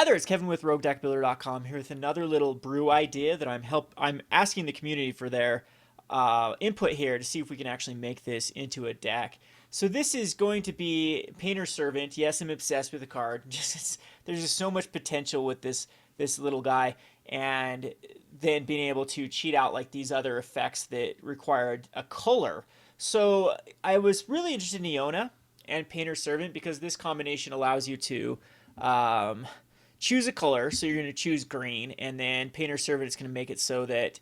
Hi there, it's Kevin with RogueDeckBuilder.com here with another little brew idea that I'm asking the community for their input here to see if we can actually make this into a deck. So this is going to be Painter Servant. Yes, I'm obsessed with the card. There's just so much potential with this little guy, and then being able to cheat out like these other effects that required a color. So I was really interested in Iona and Painter Servant because this combination allows you to um, choose a color. So you're going to choose green, and then Painter Servant is going to make it so that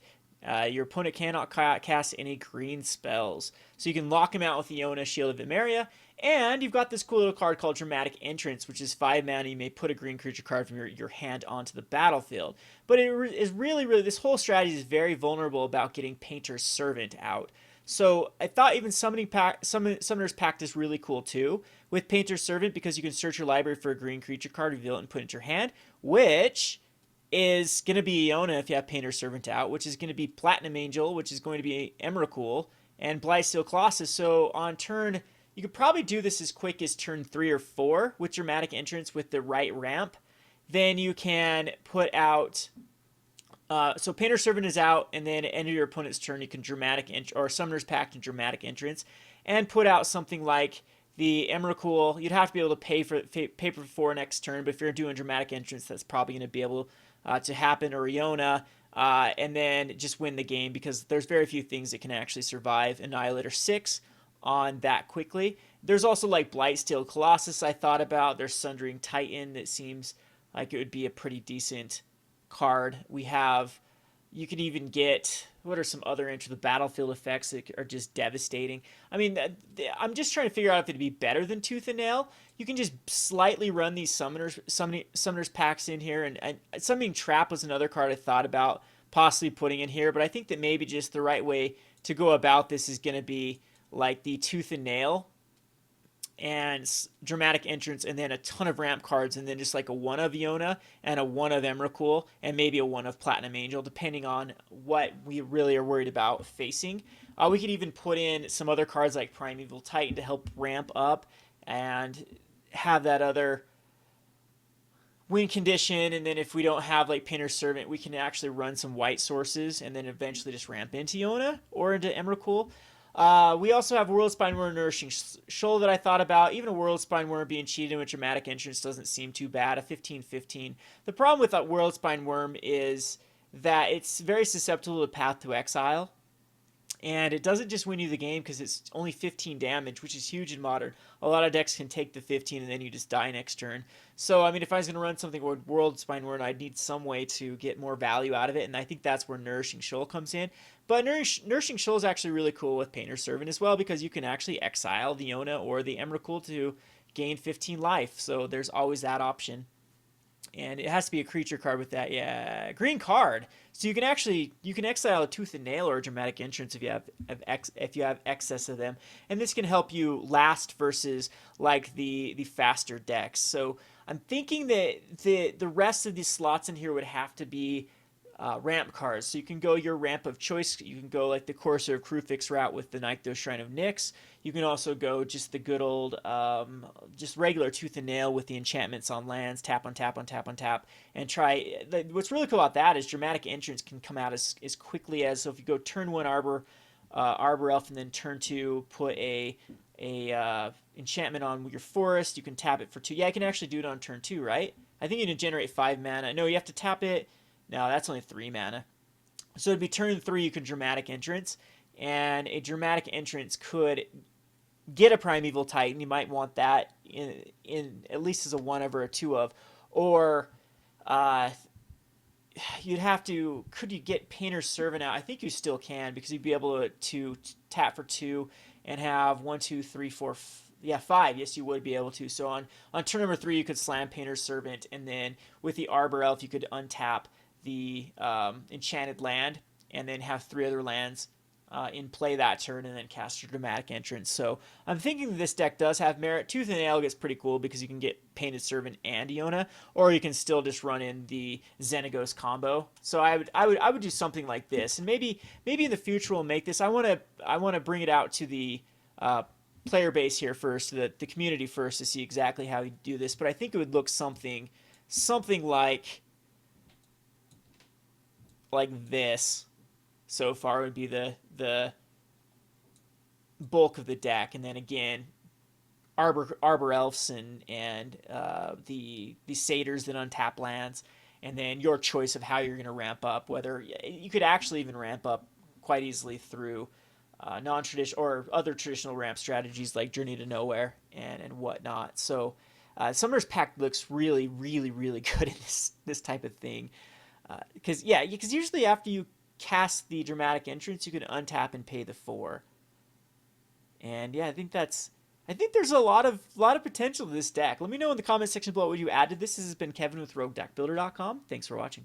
your opponent cannot cast any green spells. So you can lock him out with Iona, Shield of Emeria, and you've got this cool little card called Dramatic Entrance, which is 5 mana. You may put a green creature card from your hand onto the battlefield. But it is really, this whole strategy is very vulnerable about getting Painter's Servant out. So I thought even Summoner's Pact is really cool too with Painter's Servant, because you can search your library for a green creature card, reveal it, and put it into your hand, which is going to be Iona if you have Painter's Servant out, which is going to be Platinum Angel, which is going to be Emrakul, and Blightsteel Colossus. So on turn, you could probably do this as quick as turn 3 or 4 with Dramatic Entrance with the right ramp. Then you can put out so Painter Servant is out, and then at the end of your opponent's turn, you can or Summoner's Pact and Dramatic Entrance, and put out something like the Emrakul. You'd have to be able to pay for 4 next turn, but if you're doing Dramatic Entrance, that's probably going to be able to happen. Or Iona, and then just win the game, because there's very few things that can actually survive Annihilator 6 on that quickly. There's also like Blightsteel Colossus I thought about. There's Sundering Titan that seems like it would be a pretty decent card. You can even get, what are some other Enter the Battlefield effects that are just devastating? I mean, I'm just trying to figure out if it'd be better than Tooth and Nail. You can just slightly run these summoners packs in here, and Summoning Trap was another card I thought about possibly putting in here, but I think that maybe just the right way to go about this is going to be like the Tooth and Nail and Dramatic Entrance, and then a ton of ramp cards, and then just like a 1 of Iona and a 1 of Emrakul, and maybe a 1 of Platinum Angel, depending on what we really are worried about facing. We could even put in some other cards like Primeval Titan to help ramp up and have that other win condition. And then if we don't have like Painter Servant, we can actually run some white sources and then eventually just ramp into Iona or into Emrakul. We also have World Spine Worm, Nourishing Shoal that I thought about. Even a World Spine Worm being cheated with Dramatic Entrance doesn't seem too bad. A 15/15. The problem with that World Spine Worm is that it's very susceptible to Path to Exile. And it doesn't just win you the game because it's only 15 damage, which is huge in Modern. A lot of decks can take the 15 and then you just die next turn. So, I mean, if I was going to run something with World Spine Worm, I'd need some way to get more value out of it, and I think that's where Nourishing Shoal comes in. But Nourishing Shoal is actually really cool with Painter Servant as well, because you can actually exile the Iona or the Emrakul to gain 15 life. So there's always that option. And it has to be a creature card with that, yeah, green card. So you can exile a Tooth and Nail or a Dramatic Entrance if you have excess of them, and this can help you last versus like the faster decks. So I'm thinking that the rest of these slots in here would have to be ramp cards. So you can go your ramp of choice. You can go like the Courser of Crufix route with the Nykthos Shrine of Nyx. You can also go just the good old, just regular Tooth and Nail with the enchantments on lands, tap on tap on tap on tap, and try. What's really cool about that is Dramatic Entrance can come out as quickly as, so if you go turn 1 Arbor Elf, and then turn 2 put a enchantment on your forest, you can tap it for 2. Yeah, I can actually do it on turn 2, right? I think you can generate 5 mana. No, you have to tap it. No, that's only 3 mana. So it'd be turn 3, you can Dramatic Entrance, and a Dramatic Entrance could get a Primeval Titan. You might want that in at least as a 1 of or a 2 of. Or you'd have to, could you get Painter's Servant out? I think you still can, because you'd be able to tap for 2 and have 1, 2, 3, 4, 5. Yes, you would be able to. So on turn number 3, you could slam Painter's Servant, and then with the Arbor Elf, you could untap the enchanted land, and then have 3 other lands in play that turn, and then cast your Dramatic Entrance. So I'm thinking this deck does have merit. Tooth and Nail gets pretty cool because you can get Painted Servant and Iona, or you can still just run in the Xenagos combo. So I would do something like this, and maybe in the future we'll make this. I want to bring it out to the player base here first, the community first, to see exactly how you do this. But I think it would look something something like this so far would be the bulk of the deck, and then again, Arbor Elves and the Satyrs that untap lands, and then your choice of how you're going to ramp up. Whether you could actually even ramp up quite easily through non-traditional or other traditional ramp strategies like Journey to Nowhere and whatnot. So Summoner's Pact looks really, really, really good in this type of thing. Because usually after you cast the Dramatic Entrance, you can untap and pay the 4. And yeah, I think there's a lot of potential to this deck. Let me know in the comment section below what you add to this. This has been Kevin with RogueDeckBuilder.com. Thanks for watching.